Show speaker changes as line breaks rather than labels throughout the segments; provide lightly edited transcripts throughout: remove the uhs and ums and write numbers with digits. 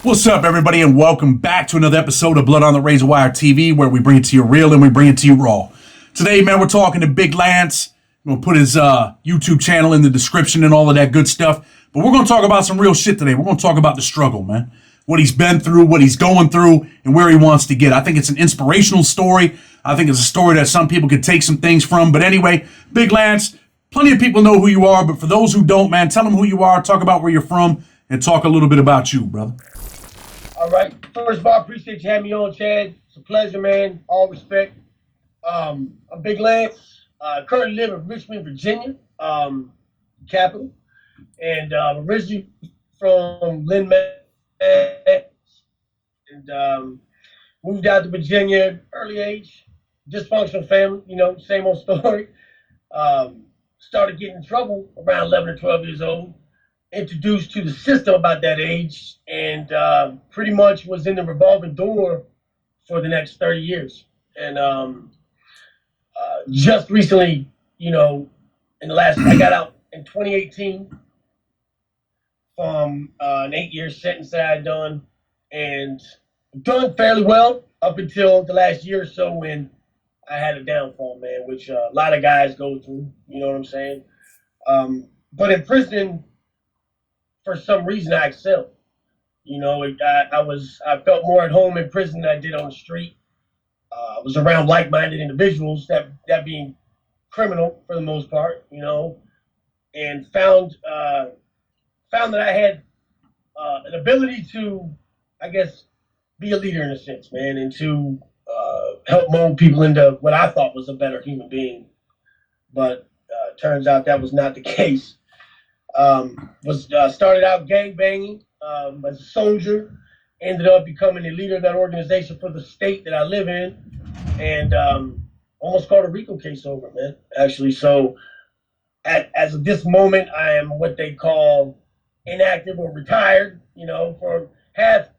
What's up, everybody, and welcome back to another episode of Blood on the Razor Wire TV, where we bring it to you real and we bring it to you raw. Today, man, we're talking to Big Lance. We're going to put his YouTube channel in the description and all of that good stuff. But we're going to talk about some real shit today. We're going to talk about the struggle, man. What he's been through, what he's going through, and where he wants to get. I think it's an inspirational story. I think it's a story that some people could take some things from. But anyway, Big Lance, plenty of people know who you are. But for those who don't, man, tell them who you are, talk about where you're from, and talk a little bit about you, brother.
All right. First of all, I appreciate you having me on, Chad. It's a pleasure, man. All respect. I'm Big Lance. Currently live in Richmond, Virginia, capital. And originally from Lynn, Mass. And moved out to Virginia early age. Dysfunctional family, same old story. Started getting in trouble around 11 or 12 years old. Introduced to the system about that age, and pretty much was in the revolving door for the next 30 years. And just recently, in the last, I got out in 2018 from an 8-year sentence that I had done, and done fairly well up until the last year or so when I had a downfall, man, which a lot of guys go through, you know what I'm saying? But in prison, for some reason, I excelled. I felt more at home in prison than I did on the street. I was around like-minded individuals, that being criminal for the most part, and found that I had an ability to, I guess, be a leader in a sense, man, and to help mold people into what I thought was a better human being. But turns out that was not the case. Started out gang banging as a soldier, ended up becoming a leader of that organization for the state that I live in, and almost caught a RICO case over, man, actually. So as of this moment, I am what they call inactive or retired, for half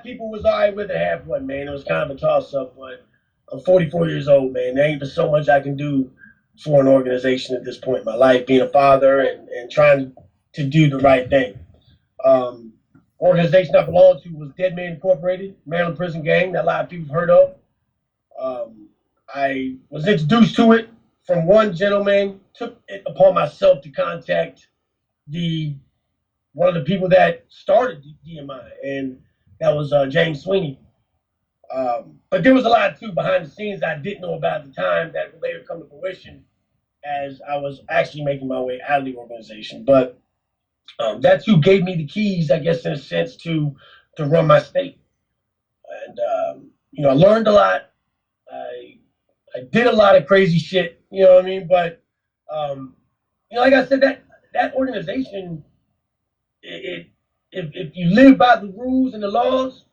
people was all right with it, half wasn't, man. It was kind of a toss-up, but I'm 44 years old, man. There ain't so much I can do for an organization at this point in my life, being a father and trying to do the right thing. Organization I belonged to was Dead Man Incorporated, Maryland Prison Gang, that a lot of people have heard of. I was introduced to it from one gentleman, took it upon myself to contact one of the people that started DMI, and that was James Sweeney. But there was a lot, too, behind the scenes I didn't know about at the time that would later come to fruition as I was actually making my way out of the organization. But that's who gave me the keys, I guess, in a sense, to run my state. And, I learned a lot. I did a lot of crazy shit, you know what I mean? But, like I said, that organization, if you live by the rules and the laws,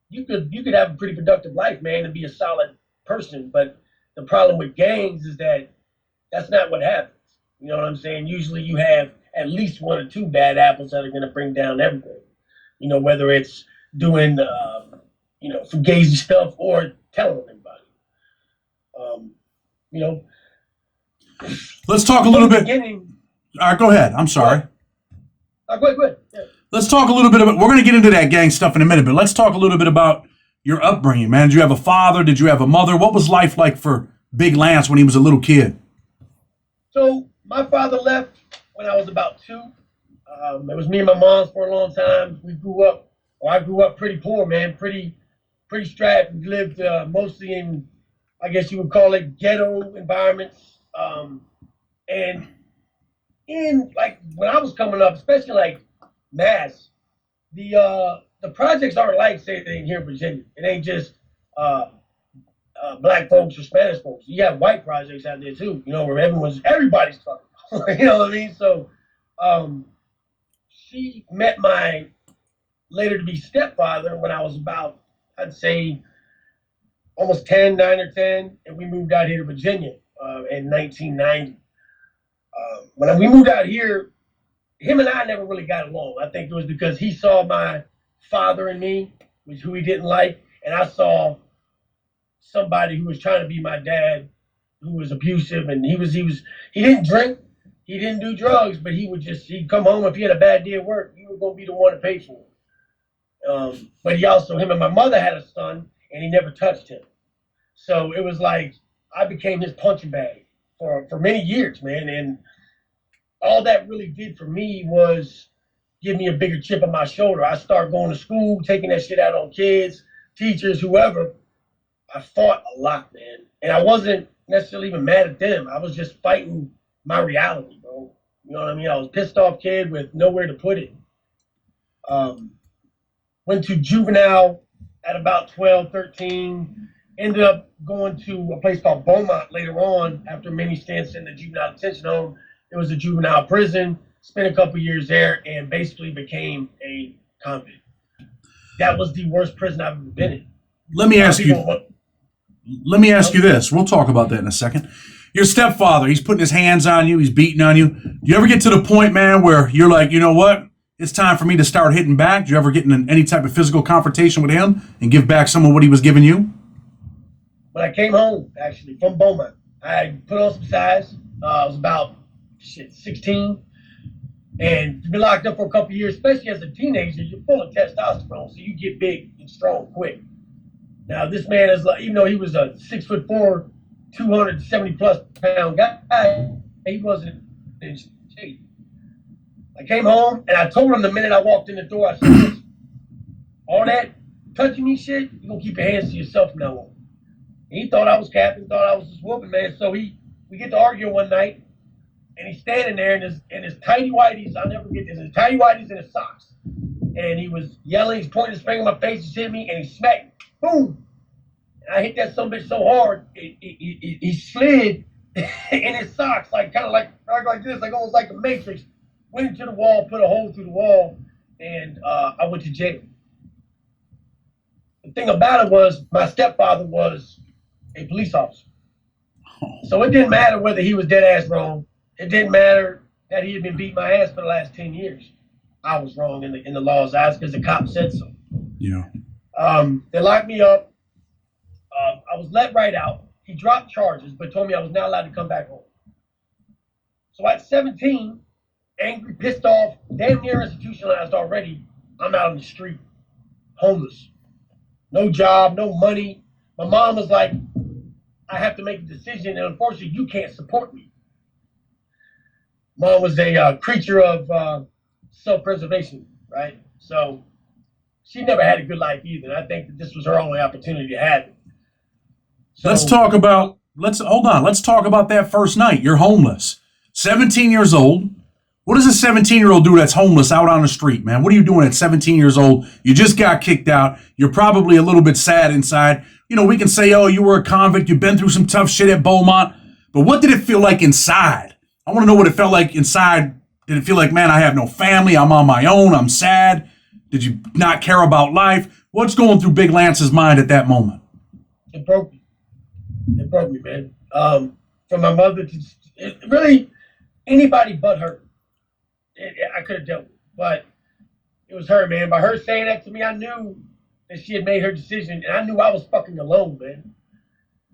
you could have a pretty productive life, man, and be a solid person. But the problem with gangs is that that's not what happens. You know what I'm saying? Usually you have at least one or two bad apples that are going to bring down everything. Whether it's doing, fugazi stuff or telling everybody.
Let's talk a little bit. All right, go ahead. I'm sorry.
Go ahead. Yeah.
Let's talk a little bit about, we're going to get into that gang stuff in a minute, but let's talk a little bit about your upbringing, man. Did you have a father? Did you have a mother? What was life like for Big Lance when he was a little kid?
So my father left when I was about 2. It was me and my mom for a long time. I grew up pretty poor, man, pretty strapped. We lived mostly in, I guess you would call it, ghetto environments. And in, like, when I was coming up, especially like Mass, the projects aren't like, say, they here in Virginia. It ain't just black folks or Spanish folks. You have white projects out there too, where everybody's talking about. You know what I mean? So she met my later to be stepfather when I was about, I'd say, almost 9 or 10, and we moved out here to Virginia in 1990. When we moved out here, him and I never really got along. I think it was because he saw my father in me, who he didn't like, and I saw somebody who was trying to be my dad, who was abusive, and he didn't drink, he didn't do drugs, but he'd come home if he had a bad day at work, you were going to be the one to pay for it. But he also, him and my mother had a son, and he never touched him. So it was like I became his punching bag for many years, man. And all that really did for me was give me a bigger chip on my shoulder. I started going to school, taking that shit out on kids, teachers, whoever. I fought a lot, man. And I wasn't necessarily even mad at them. I was just fighting my reality, bro. You know what I mean? I was a pissed off kid with nowhere to put it. Um, Went to juvenile at about 12, 13. Ended up going to a place called Beaumont later on after many stints in the juvenile detention home. It was a juvenile prison. Spent a couple years there and basically became a convict. That was the worst prison I've ever been in.
Let me ask you. Let me ask you this. We'll talk about that in a second. Your stepfather, he's putting his hands on you. He's beating on you. Do you ever get to the point, man, where you're like, you know what? It's time for me to start hitting back. Do you ever get in any type of physical confrontation with him and give back some of what he was giving you?
When I came home, actually, from Beaumont, I put on some size. I was about 16. And you've been locked up for a couple of years, especially as a teenager, you're full of testosterone, so you get big and strong quick. Now, this man is like, even though he was a 6'4", 270+ pound guy, he wasn't in shape. I came home and I told him the minute I walked in the door, I said, all that touching me shit, you're going to keep your hands to yourself from now on. And he thought I was capping, thought I was just whooping, man. So we get to arguing one night, and he's standing there in his tighty whities. I'll never forget this. His tighty whities and his socks. And he was yelling, he's pointing his finger in my face, he's hitting me, and he smacked me. Boom. And I hit that son of a bitch so hard, he slid in his socks, like kind of like this, like almost like the Matrix. Went into the wall, put a hole through the wall, and I went to jail. The thing about it was my stepfather was a police officer. So it didn't matter whether he was dead ass wrong. It didn't matter that he had been beating my ass for the last 10 years. I was wrong in the law's eyes because the cop said so.
Yeah.
They locked me up. I was let right out. He dropped charges, but told me I was not allowed to come back home. So at 17, angry, pissed off, damn near institutionalized already, I'm out on the street, homeless. No job, no money. My mom was like, I have to make a decision, and unfortunately, you can't support me. Mom was a creature of self-preservation, right? So she never had a good life either. And I think that this was her only opportunity to have it. So,
let's talk about that first night. You're homeless. 17 years old. What does a 17-year-old do that's homeless out on the street, man? What are you doing at 17 years old? You just got kicked out. You're probably a little bit sad inside. You know, we can say, oh, you were a convict. You've been through some tough shit at Beaumont. But what did it feel like inside? I want to know what it felt like inside. Did it feel like, man, I have no family. I'm on my own. I'm sad. Did you not care about life? What's going through Big Lance's mind at that moment?
It broke me. It broke me, man. From my mother to really anybody but her. I could have dealt with it, but it was her, man. By her saying that to me, I knew that she had made her decision, and I knew I was fucking alone, man.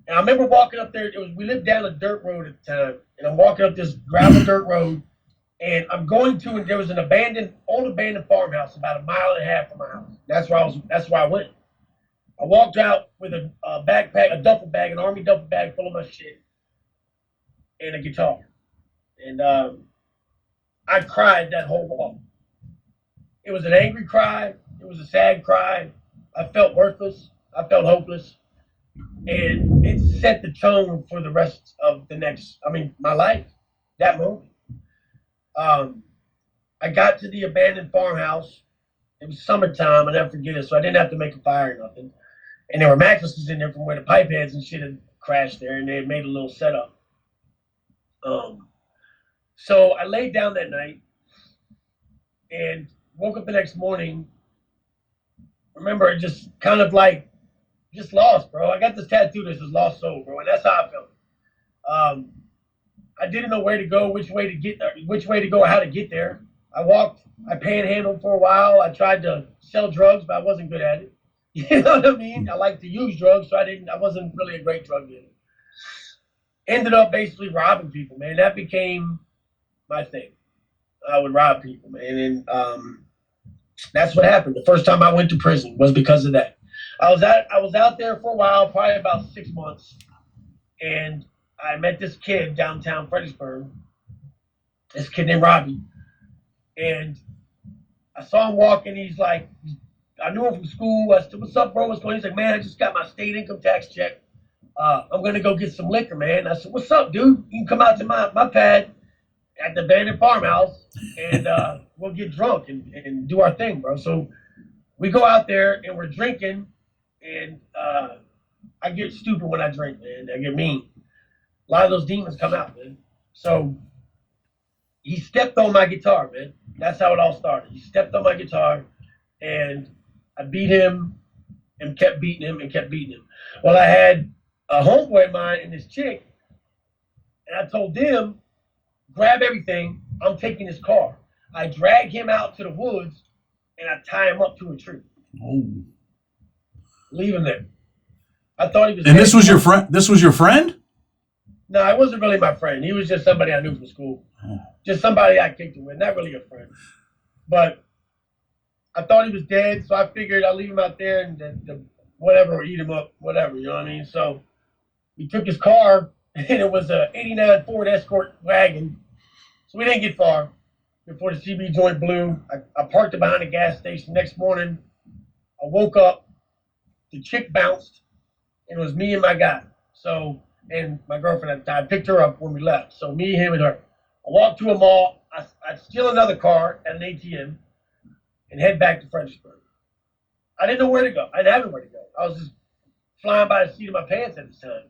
And I remember walking up there. We lived down a dirt road at the time, and I'm walking up this gravel dirt road, and I'm going to, and there was an old abandoned farmhouse about 1.5 miles from my house. That's where I went. I walked out with a backpack, a duffel bag, an army duffel bag full of my shit, and a guitar. And I cried that whole walk. It was an angry cry. It was a sad cry. I felt worthless. I felt hopeless. And it set the tone for the rest of my life, that moment. I got to the abandoned farmhouse. It was summertime, I never forget it, so I didn't have to make a fire or nothing. And there were mattresses in there from where the pipe heads and shit had crashed there, and they had made a little setup. So I laid down that night and woke up the next morning. Remember, just kind of like, just lost, bro. I got this tattoo that says lost soul, bro, and that's how I felt. I didn't know where to go, which way to go, how to get there. I panhandled for a while. I tried to sell drugs, but I wasn't good at it. You know what I mean? I like to use drugs, so I wasn't really a great drug dealer. Ended up basically robbing people, man. That became my thing. I would rob people, man. And That's what happened. The first time I went to prison was because of that. I was out there for a while, probably about 6 months, and I met this kid downtown Fredericksburg. This kid named Robbie, and I saw him walking. He's like, I knew him from school. I said, "What's up, bro? What's going on?" He's like, "Man, I just got my state income tax check. I'm gonna go get some liquor, man." I said, "What's up, dude? You can come out to my pad at the abandoned farmhouse, and we'll get drunk and do our thing, bro." So we go out there and we're drinking, and I get stupid when I drink, man. I get mean. A lot of those demons come out, man. So he stepped on my guitar, man. That's how it all started. He stepped on my guitar, and I beat him and kept beating him and kept beating him. Well, I had a homeboy of mine and this chick, and I told them, grab everything. I'm taking his car. I drag him out to the woods, and I tie him up to a tree.
Oh.
Leave him there. I thought he was.
And this was your friend? This was your friend?
No, it wasn't really my friend. He was just somebody I knew from school.
Oh.
Just somebody I kicked it with. Not really a friend. But I thought he was dead, so I figured I'll leave him out there and whatever, or eat him up, whatever, you know what I mean? So we took his car, and it was a '89 Ford Escort wagon. So we didn't get far before the CB joint blew. I parked it behind a gas station. Next morning, I woke up, the chick bounced, and it was me and my guy. So, and my girlfriend at the time, picked her up when we left. So me, him, and her. I walked to a mall. I'd steal another car at an ATM and head back to Fredericksburg. I didn't know where to go. I didn't have nowhere to go. I was just flying by the seat of my pants at the time.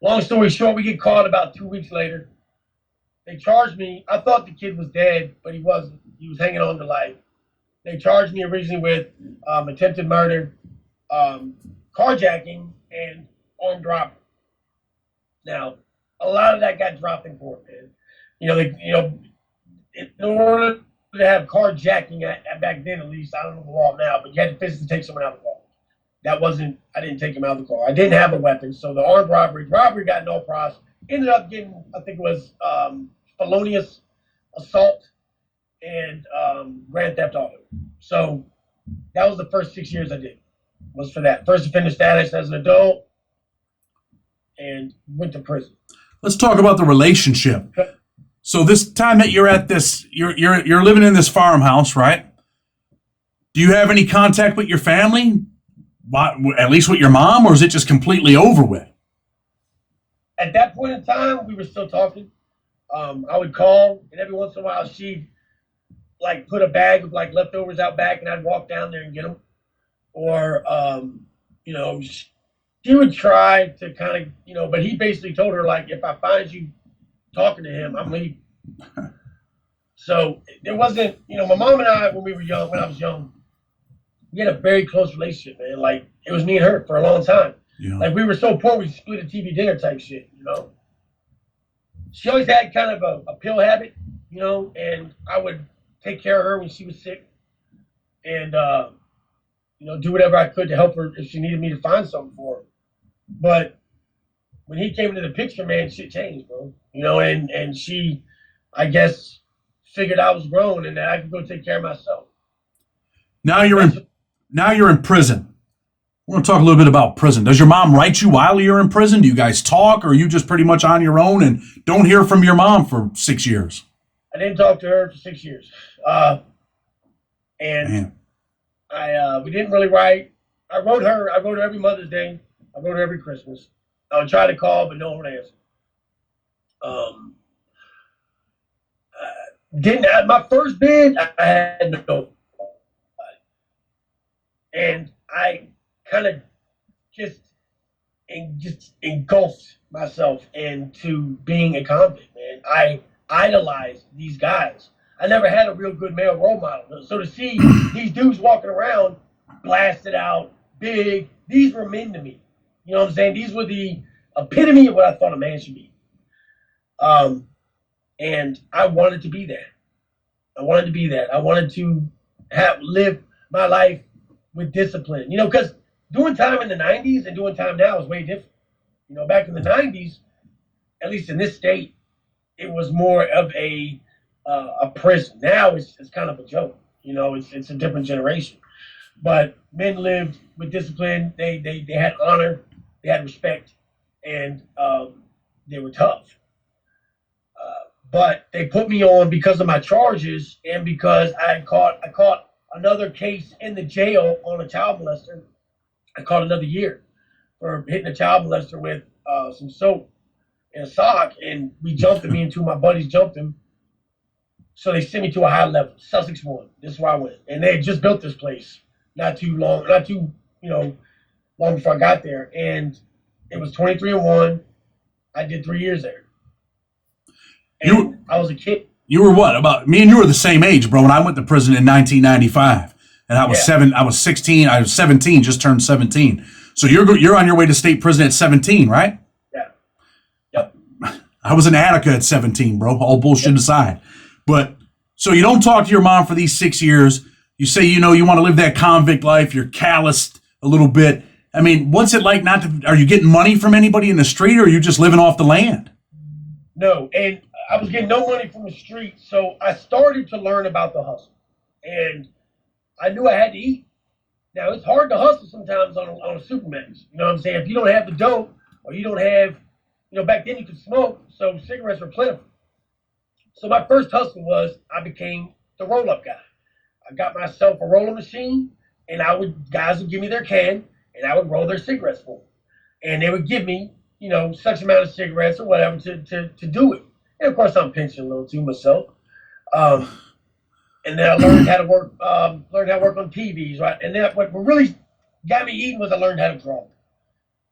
Long story short, we get caught about 2 weeks later. They charged me. I thought the kid was dead, but he wasn't. He was hanging on to life. They charged me originally with attempted murder, carjacking, and armed robbery. Now, a lot of that got dropped in court, man. In order to have carjacking back then, at least, I don't know the law now, but you had to physically take someone out of the car. That wasn't, I didn't take him out of the car. I didn't have a weapon, so the armed robbery got no pros. Ended up getting, I think it was felonious assault and grand theft auto. So that was the first 6 years I did, was for that. First offender status as an adult, and went to prison.
Let's talk about the relationship.
Okay.
So this time that you're at this, you're living in this farmhouse, right? Do you have any contact with your family? At least with your mom, or is it just completely over with?
At that point in time, we were still talking. I would call, and every once in a while, she'd like put a bag of like leftovers out back, and I'd walk down there and get them. Or, she would try to kind of, but he basically told her, like, if I find you talking to him, I'm leaving. So there wasn't, my mom and I, when I was young, we had a very close relationship, man. Like, it was me and her for a long time.
Yeah.
Like, we were so poor, we split a TV dinner type shit, She always had kind of a pill habit, and I would take care of her when she was sick and, do whatever I could to help her if she needed me to find something for her. But when he came into the picture, man, shit changed, bro. And she, I guess, figured I was grown and that I could go take care of myself.
Now you're in prison. We're going to talk a little bit about prison. Does your mom write you while you're in prison? Do you guys talk, or are you just pretty much on your own and don't hear from your mom for 6 years?
I didn't talk to her for 6 years. And we didn't really write. I wrote her every Mother's Day. I wrote her every Christmas. I would try to call, but no one would answer. Didn't have my first bid. I had no, and I kind of just engulfed myself into being a convict, man. I idolized these guys. I never had a real good male role model. So to see these dudes walking around, blasted out, big, these were men to me. You know what I'm saying? These were the epitome of what I thought a man should be. And I wanted to be that. I wanted to live my life with discipline. Because doing time in the 90s and doing time now is way different. Back in the 90s, at least in this state, it was more of a prison. Now it's kind of a joke. You know, it's a different generation. But men lived with discipline. They had honor, they had respect, and they were tough. But they put me on because of my charges and because I caught another case in the jail on a child molester. I caught another year for hitting a child molester with some soap and a sock, and we jumped him. Me and two of my buddies jumped him. So they sent me to a high level, Sussex 1. This is where I went, and they had just built this place not too long before I got there, and it was 23-1. I did 3 years there. And I was a kid.
You were what? About me and you were the same age, bro. When I went to prison in 1995, and I was 16. I was 17, just turned 17. So you're on your way to state prison at 17, right?
Yeah. Yep.
I was in Attica at 17, bro. All bullshit aside. But so you don't talk to your mom for these 6 years. You say you want to live that convict life. You're calloused a little bit. I mean, what's it like not to? Are you getting money from anybody in the street, or are you just living off the land?
No, and I was getting no money from the street, so I started to learn about the hustle, and I knew I had to eat. Now it's hard to hustle sometimes on a Supermax. You know what I'm saying? If you don't have the dope, or you don't have, back then you could smoke, so cigarettes were plentiful. So my first hustle was I became the roll-up guy. I got myself a roller machine, and guys would give me their can, and I would roll their cigarettes for them, and they would give me such amount of cigarettes or whatever to do it. And of course, I'm pinching a little too myself. And then I learned how to work on TVs, right? And then what really got me eating was I learned how to draw.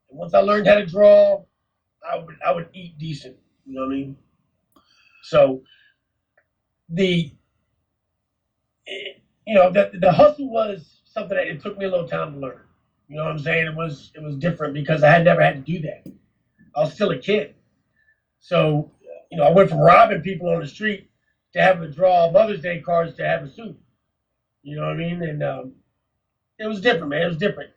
And once I learned how to draw, I would eat decent. You know what I mean? So the hustle was something that it took me a little time to learn. You know what I'm saying? It was different because I had never had to do that. I was still a kid. So, I went from robbing people on the street to having to draw Mother's Day cards to have a suit. You know what I mean? And it was different, man. It was different.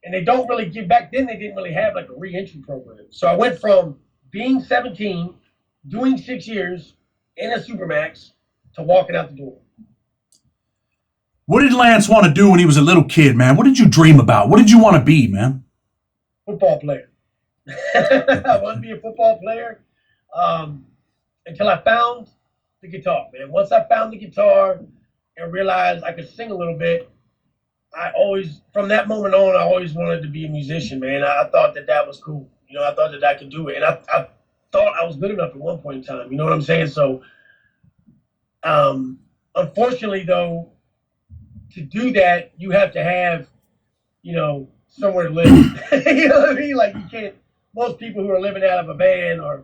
And they don't really back then they didn't really have like a re-entry program. So I went from being 17, doing 6 years in a Supermax to walking out the door.
What did Lance want to do when he was a little kid, man? What did you dream about? What did you want to be, man?
Football player. I wanted to be a football player until I found the guitar, man. Once I found the guitar and realized I could sing a little bit, from that moment on, I always wanted to be a musician, man. I thought that was cool. I thought that I could do it. And I thought I was good enough at one point in time. You know what I'm saying? So, unfortunately, though, to do that, you have to have, somewhere to live. You know what I mean? Like, you can't, most people who are living out of a van or,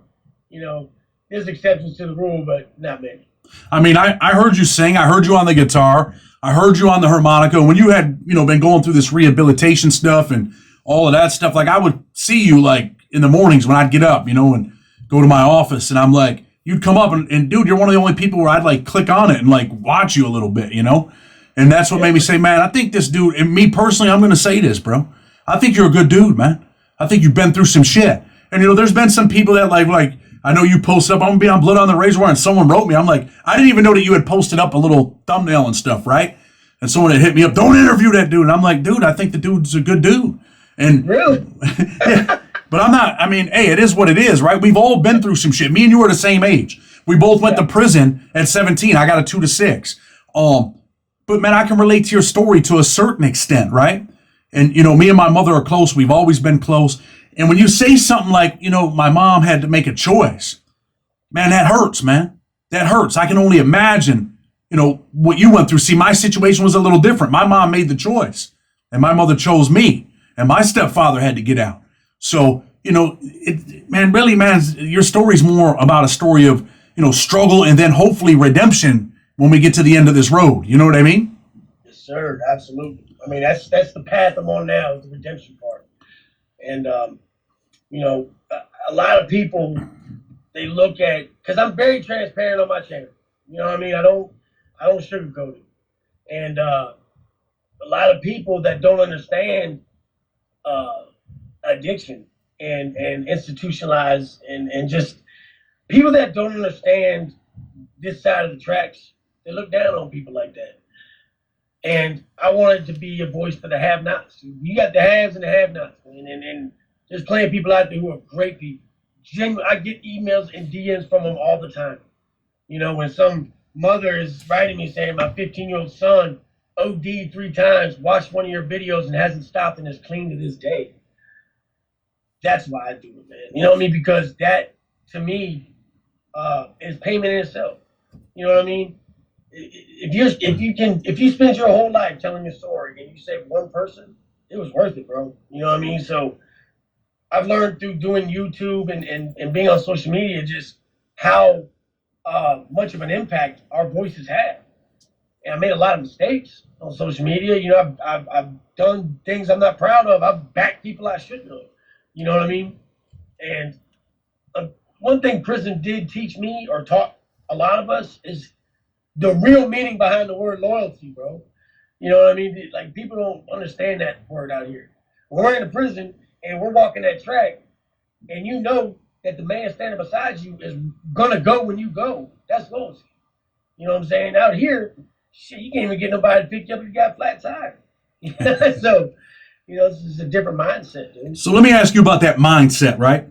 there's exceptions to the rule, but not many.
I mean, I heard you sing. I heard you on the guitar. I heard you on the harmonica. When you had, been going through this rehabilitation stuff and all of that stuff, like I would see you like in the mornings when I'd get up, and go to my office, and I'm like, you'd come up and dude, you're one of the only people where I'd like click on it and like watch you a little bit, And that's what made me say, man, I think this dude, and me personally, I'm going to say this, bro. I think you're a good dude, man. I think you've been through some shit. And, there's been some people that like, I know you posted up, I'm going to be on Blood on the Razor Wire, and someone wrote me. I'm like, I didn't even know that you had posted up a little thumbnail and stuff, right? And someone had hit me up, don't interview that dude. And I'm like, dude, I think the dude's a good dude. And
really?
Yeah, but I'm not, I mean, hey, it is what it is, right? We've all been through some shit. Me and you are the same age. We both went to prison at 17. I got a 2 to 6. But man, I can relate to your story to a certain extent, right? And, me and my mother are close. We've always been close. And when you say something like, my mom had to make a choice, man, that hurts, man. That hurts. I can only imagine, what you went through. See, my situation was a little different. My mom made the choice and my mother chose me and my stepfather had to get out. So, your story's more about a story of, struggle and then hopefully redemption when we get to the end of this road. You know what I mean?
Yes, sir. Absolutely. I mean, that's the path I'm on now, is the redemption part. And, a lot of people, they look at, because I'm very transparent on my channel. You know what I mean? I don't sugarcoat it. And a lot of people that don't understand addiction and institutionalized and just people that don't understand this side of the tracks, they look down on people like that. And I wanted to be a voice for the have-nots. You got the haves and the have-nots, man. And there's plenty of people out there who are great people. I get emails and DMs from them all the time. You know, when some mother is writing me saying my 15-year-old son OD'd 3 times, watched one of your videos and hasn't stopped and is clean to this day. That's why I do it, man. You know what I mean? Because that, to me, is payment in itself. You know what I mean? If you spend your whole life telling your story and you save one person, it was worth it, bro. You know what I mean? So I've learned through doing YouTube and being on social media just how much of an impact our voices have. And I made a lot of mistakes on social media. You know, I've done things I'm not proud of. I've backed people I shouldn't have. You know what I mean? And one thing prison did teach me, or taught a lot of us, is the real meaning behind the word loyalty, bro. You know what I mean? Like, people don't understand that word out here. We're in a prison and we're walking that track, and you know that the man standing beside you is gonna go when you go. That's loyalty. You know what I'm saying? Out here, shit, you can't even get nobody to pick you up if you got flat tire. So, you know, this is a different mindset, dude.
So let me ask you about that mindset, right?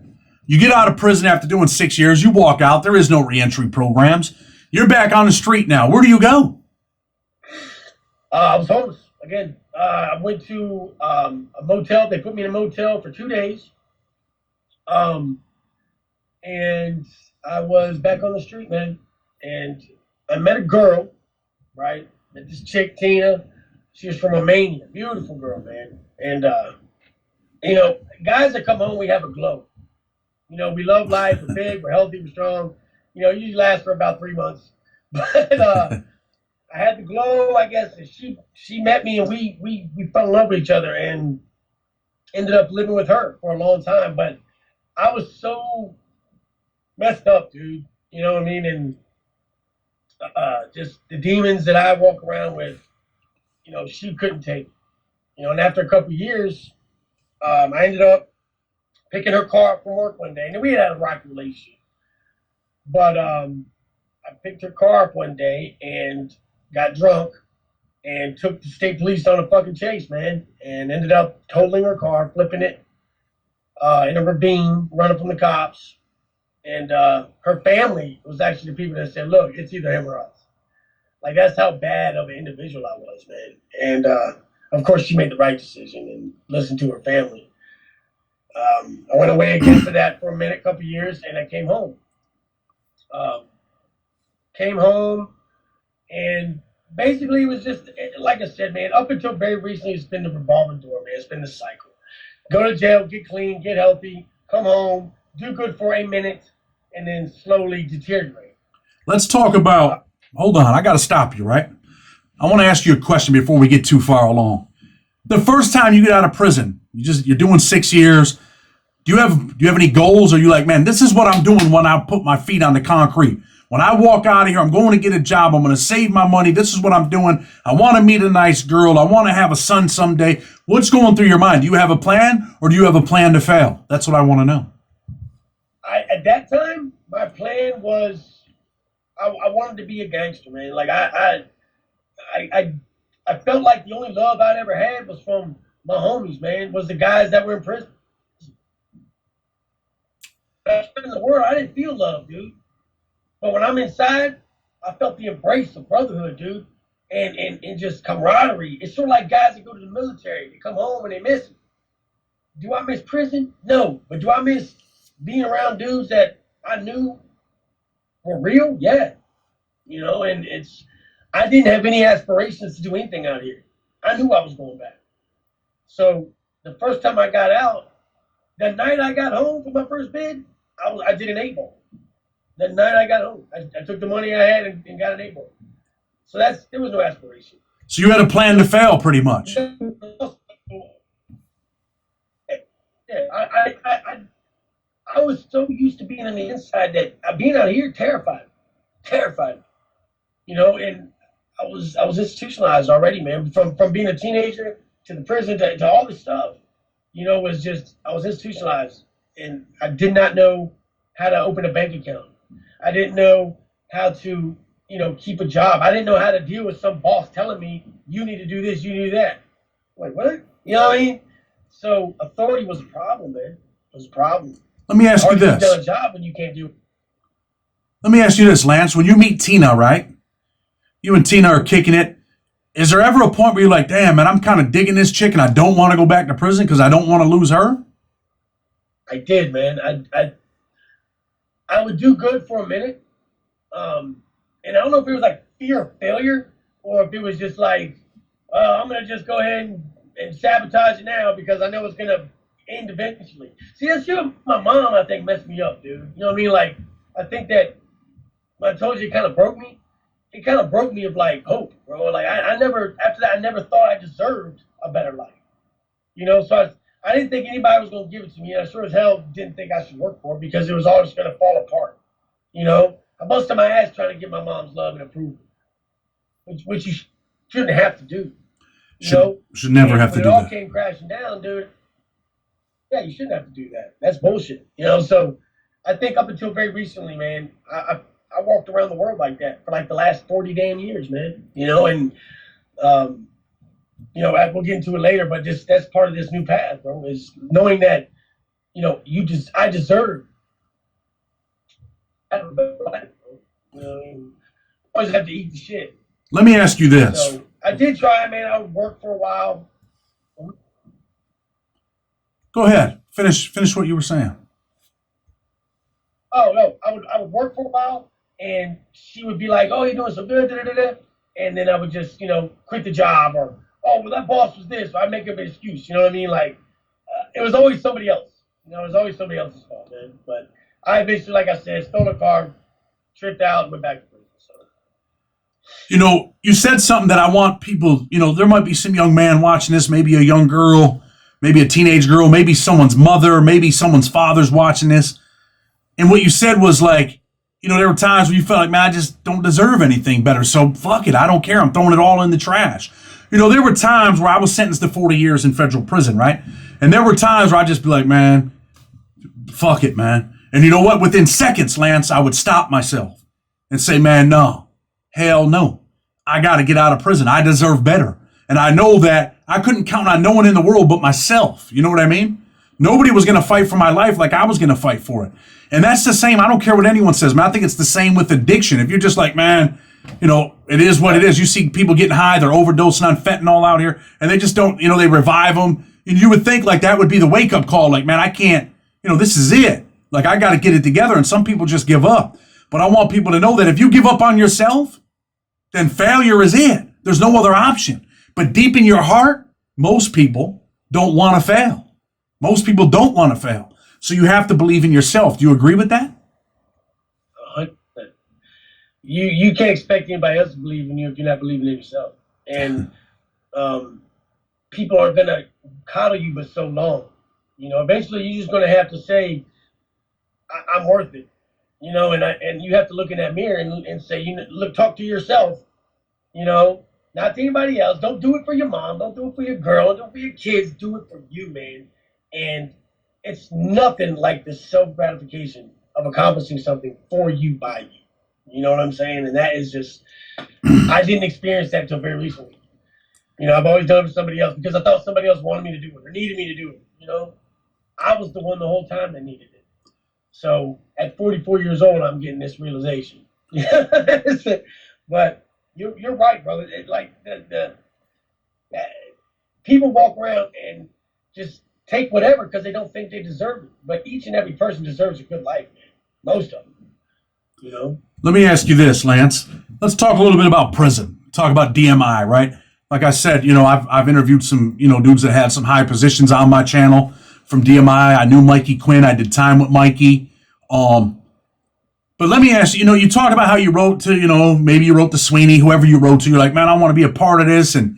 You get out of prison after doing 6 years, you walk out, there is no reentry programs. You're back on the street now. Where do you go?
I was homeless again. I went to a motel. They put me in a motel for 2 days. And I was back on the street, man. And I met a girl, right? Met this chick, Tina. She was from Romania. Beautiful girl, man. And, you know, guys that come home, we have a glow. You know, we love life. We're big, we're healthy, we're strong. You know, usually lasts for about 3 months. But I had the glow, I guess. And she met me, and we fell in love with each other and ended up living with her for a long time. But I was so messed up, dude. You know what I mean? And just the demons that I walk around with, you know, she couldn't take. You know, and after a couple of years, I ended up picking her car up from work one day. And we had a rocky relationship. But I picked her car up one day and got drunk and took the state police on a fucking chase, man. And ended up totaling her car, flipping it in a ravine, running from the cops. And her family was actually the people that said, look, it's either him or us. Like, that's how bad of an individual I was, man. And of course, she made the right decision and listened to her family. I went away again for that for a couple of years, and I came home. And basically it was just, like I said, man, up until very recently, it's been the revolving door, man. It's been the cycle. Go to jail, get clean, get healthy, come home, do good for a minute, and then slowly deteriorate.
Let's talk about, hold on, I got to stop you, right? I want to ask you a question before we get too far along. The first time you get out of prison, you're doing 6 years. Do you have any goals? Or are you like, man, this is what I'm doing when I put my feet on the concrete? When I walk out of here, I'm going to get a job. I'm going to save my money. This is what I'm doing. I want to meet a nice girl. I want to have a son someday. What's going through your mind? Do you have a plan, or do you have a plan to fail? That's what I want to know.
At that time, my plan was I wanted to be a gangster, man. Like, I felt like the only love I'd ever had was from my homies, man, was the guys that were in prison. In the world, I didn't feel love, dude. But when I'm inside, I felt the embrace of brotherhood, dude, and just camaraderie. It's sort of like guys that go to the military. They come home and they miss it. Do I miss prison? No. But do I miss being around dudes that I knew were real? Yeah. You know, and I didn't have any aspirations to do anything out here. I knew I was going back. So the first time I got out, the night I got home from my first bid, I did an 8-ball. The night I got home, I took the money I had and got an 8-ball. So there was no aspiration.
So you had a plan to fail, pretty much.
Yeah, I was so used to being on the inside that being out here terrified me. You know, and I was institutionalized already, man. From being a teenager to the prison to all this stuff, you know, was just, I was institutionalized, and I did not know how to open a bank account. I didn't know how to keep a job. I didn't know how to deal with some boss telling me, you need to do this, you need to do that. Like, what? You know what I mean? So authority was a problem, man. It was a problem.
Let me ask you
Hard to get done a
this.
job when you can't do it.
Let me ask you this, Lance. When you meet Tina, right? You and Tina are kicking it. Is there ever a point where you're like, damn, man, I'm kind of digging this chick and I don't want to go back to prison because I don't want to lose her?
I did, man. I would do good for a minute. And I don't know if it was like fear of failure or if it was just like, I'm going to just go ahead and sabotage it now because I know it's going to end eventually. See, that's shit my mom, I think, messed me up, dude. You know what I mean? Like, I think that when I told you it kind of broke me, it kind of broke me of like hope, bro. Like, I never, after that, I never thought I deserved a better life. So I didn't think anybody was going to give it to me. And I sure as hell didn't think I should work for it because it was all just going to fall apart. I busted my ass trying to get my mom's love and approval, which you shouldn't have to do.
Should never have to do
that. When it all
that.
came crashing down, dude, yeah, you shouldn't have to do that. That's bullshit. So I think up until very recently, man, I walked around the world like that for like the last 40 damn years, man. And we'll get into it later, but that's part of this new path, bro, is knowing that, I deserve. I don't know, always have to eat the shit.
Let me ask you this.
So I did try, man. I would work for a while.
Go ahead. Finish what you were saying.
Oh no, I would work for a while, and she would be like, "Oh, you're doing so good," and then I would just quit the job, or "Oh, well, that boss was this," so I'd make up an excuse. You know what I mean? Like it was always somebody else. It was always somebody else's fault, man. But I eventually, like I said, stole a car, tripped out, and went back to prison. So.
You said something that I want people. There might be some young man watching this, maybe a young girl, maybe a teenage girl, maybe someone's mother, maybe someone's father's watching this. And what you said was like, there were times when you felt like, man, I just don't deserve anything better. So fuck it. I don't care. I'm throwing it all in the trash. There were times where I was sentenced to 40 years in federal prison, right? And there were times where I'd just be like, man, fuck it, man. And you know what? Within seconds, Lance, I would stop myself and say, man, no, hell no. I got to get out of prison. I deserve better. And I know that I couldn't count on no one in the world but myself. You know what I mean? Nobody was going to fight for my life like I was going to fight for it. And that's the same. I don't care what anyone says, man. I think it's the same with addiction. If you're just like, man, it is what it is. You see people getting high, they're overdosing on fentanyl out here, and they just don't, they revive them. And you would think like that would be the wake-up call. Like, man, I can't, this is it. Like, I got to get it together. And some people just give up. But I want people to know that if you give up on yourself, then failure is it. There's no other option. But deep in your heart, most people don't want to fail. Most people don't want to fail. So you have to believe in yourself. Do you agree with that?
100%. You can't expect anybody else to believe in you if you're not believing in yourself. And people are going to coddle you for so long. Eventually you're just going to have to say, I'm worth it. And you have to look in that mirror and say, talk to yourself, not to anybody else. Don't do it for your mom. Don't do it for your girl. Don't do it for your kids. Do it for you, man. And it's nothing like the self-gratification of accomplishing something for you, by you. You know what I'm saying? And that is just, I didn't experience that until very recently. I've always done it for somebody else because I thought somebody else wanted me to do it or needed me to do it. I was the one the whole time that needed it. So at 44 years old, I'm getting this realization. But you're right, brother. The people walk around and just take whatever because they don't think they deserve it. But each and every person deserves a good life, man. Most of them.
Let me ask you this, Lance. Let's talk a little bit about prison. Talk about DMI, right? Like I said, I've interviewed some, dudes that had some high positions on my channel from DMI. I knew Mikey Quinn. I did time with Mikey. But let me ask you, you talk about how you wrote to, maybe you wrote to Sweeney, whoever you wrote to. You're like, man, I want to be a part of this. And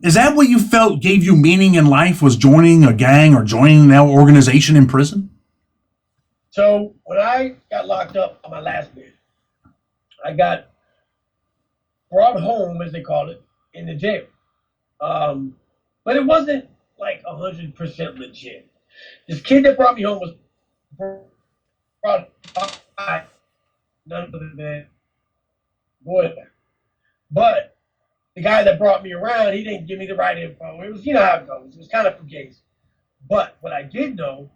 is that what you felt gave you meaning in life, was joining a gang or joining an organization in prison?
So when I got locked up on my last bid, I got brought home, as they call it, in the jail. But it wasn't like 100% legit. This kid that brought me home was brought by none other than boy. But the guy that brought me around, he didn't give me the right info. It was, you know how it goes. It was kind of fugazi. But what I did know